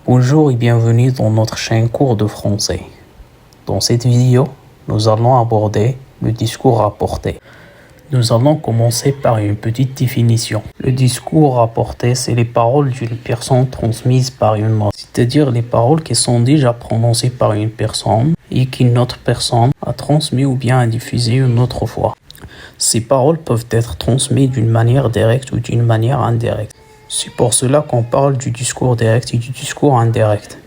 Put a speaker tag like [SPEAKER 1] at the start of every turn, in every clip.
[SPEAKER 1] Bonjour et bienvenue dans notre chaîne cours de français. Dans cette vidéo, nous allons aborder le discours rapporté. Nous allons commencer par une petite définition. Le discours rapporté, c'est les paroles d'une personne transmises par une autre, c'est-à-dire les paroles qui sont déjà prononcées par une personne et qu'une autre personne a transmis ou bien a diffusé une autre fois. Ces paroles peuvent être transmises d'une manière directe ou d'une manière indirecte. C'est pour cela qu'on parle du discours direct et du discours indirect.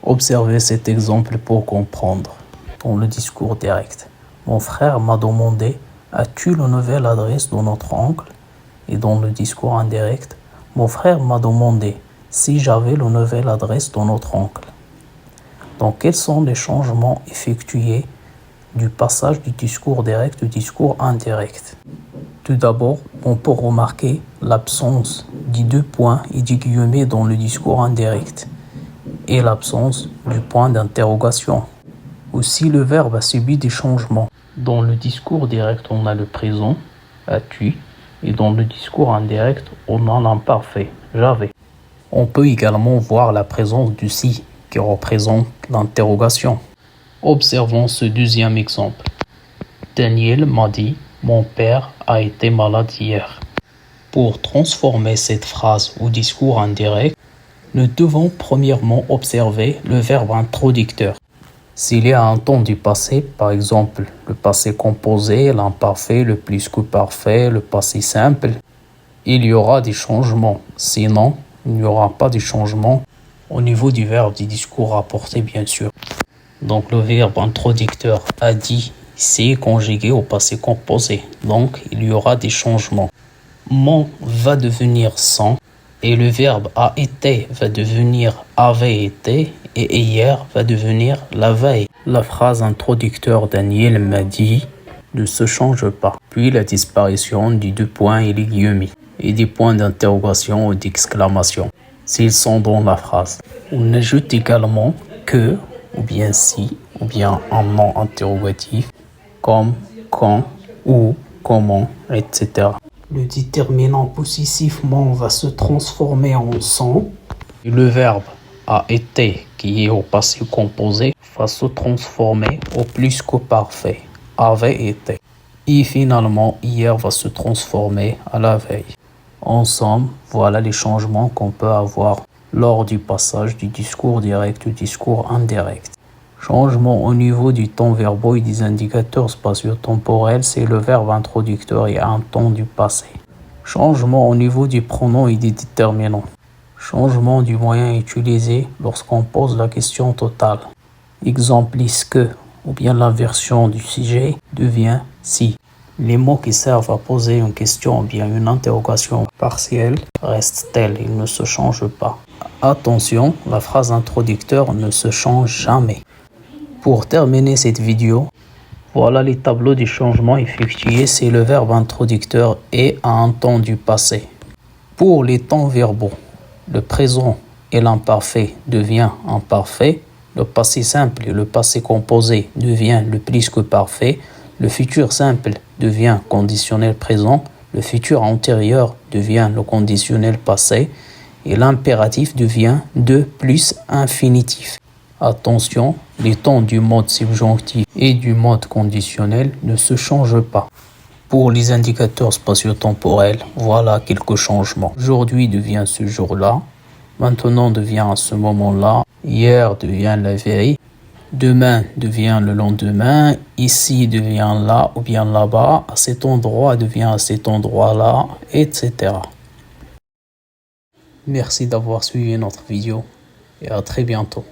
[SPEAKER 1] Observez cet exemple pour comprendre. Dans le discours direct, mon frère m'a demandé « As-tu la nouvelle adresse de notre oncle ?» Et dans le discours indirect, mon frère m'a demandé si j'avais la nouvelle adresse de notre oncle. Donc, quels sont les changements effectués du passage du discours direct au discours indirect? Tout d'abord, on peut remarquer l'absence des deux points et des guillemets dans le discours indirect et l'absence du point d'interrogation. Aussi, le verbe a subi des changements. Dans le discours direct, on a le présent, as-tu, et dans le discours indirect, on a l'imparfait, j'avais. On peut également voir la présence du si qui représente l'interrogation. Observons ce deuxième exemple. Daniel m'a dit « Mon père a été malade hier ». Pour transformer cette phrase au discours indirect, nous devons premièrement observer le verbe introducteur. S'il y a un temps du passé, par exemple le passé composé, l'imparfait, le plus que parfait, le passé simple, il y aura des changements. Sinon, il n'y aura pas de changements au niveau du verbe du discours rapporté, bien sûr. Donc le verbe introducteur a dit, c'est conjugué au passé composé. Donc il y aura des changements. Mon va devenir son et le verbe a été va devenir avait été et hier va devenir la veille. La phrase introducteur Daniel m'a dit ne se change pas. Puis la disparition des deux points et les guillemets et des points d'interrogation ou d'exclamation s'ils sont dans la phrase. On ajoute également que ou bien si ou bien un nom interrogatif comme, quand, où, comment, etc. Le déterminant possessif mon va se transformer en son. Et le verbe a été, qui est au passé composé, va se transformer au plus que parfait, avait été. Et finalement, hier va se transformer à la veille. En somme, voilà les changements qu'on peut avoir lors du passage du discours direct au discours indirect. Changement au niveau du temps verbaux et des indicateurs spatio-temporels, c'est le verbe introducteur et un temps du passé. Changement au niveau du pronom et des déterminants. Changement du moyen utilisé lorsqu'on pose la question totale. Exemple que ou bien l'inversion du sujet devient si. Les mots qui servent à poser une question ou bien une interrogation partielle restent tels, ils ne se changent pas. Attention, la phrase introducteur ne se change jamais. Pour terminer cette vidéo, voilà les tableaux des changements effectués, c'est le verbe introducteur et à un temps du passé. Pour les temps verbaux, le présent et l'imparfait devient imparfait, le passé simple et le passé composé devient le plus que parfait, le futur simple devient conditionnel présent, le futur antérieur devient le conditionnel passé et l'impératif devient de plus infinitif. Attention, les temps du mode subjonctif et du mode conditionnel ne se changent pas. Pour les indicateurs spatio-temporels, voilà quelques changements. Aujourd'hui devient ce jour-là, maintenant devient à ce moment-là, hier devient la veille, demain devient le lendemain, ici devient là ou bien là-bas, à cet endroit devient à cet endroit-là, etc. Merci d'avoir suivi notre vidéo et à très bientôt.